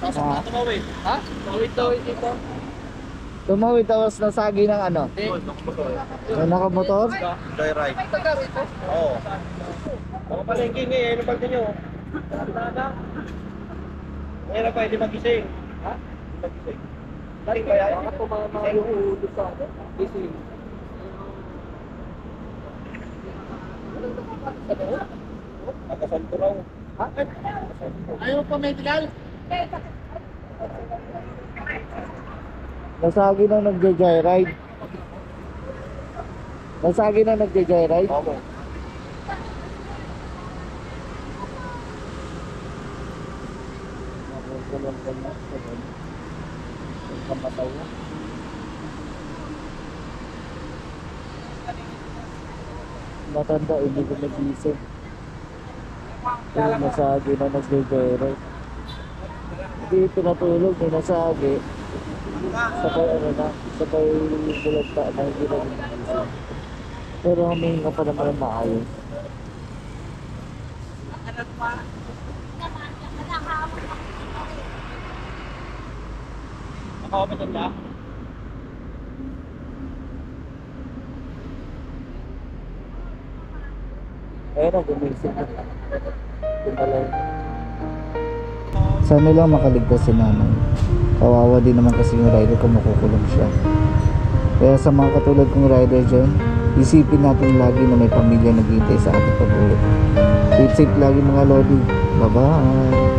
Tumawid. Ha? Tumawid dito. Tumawid tapos nasagi ng ano? May nakamotor? Joyride. Oo. Mga palengke nga eh, ano pag nyo? Ngayon na pwede magising. Ha? Magising. Dahil kaya yan? Ako mga ulo sa gising. Nakasanto raw. Ha? Ayaw pa medical? Nasagi na nagja-joyride. Nasagi na nagja-joyride? Oo. Matanda, hindi ko nagising. Yung nasagi na nagja-joyride. Hindi pinatulog, may nasagi. Sabay ano na, sabay bulagta na hindi na nagising. Pero huminga pa naman ang maayos. Naka-open siya? Ayun na, gumising na. Tumalay. Sana lang makaligtas si nanay. Kawawa din naman kasi yung rider kung makukulong siya. Kaya sa mga katulad kong rider dyan, isipin natin lagi na may pamilya naghihintay sa ating pag-uwi. Keep safe lagi mga lodi. Bye-bye!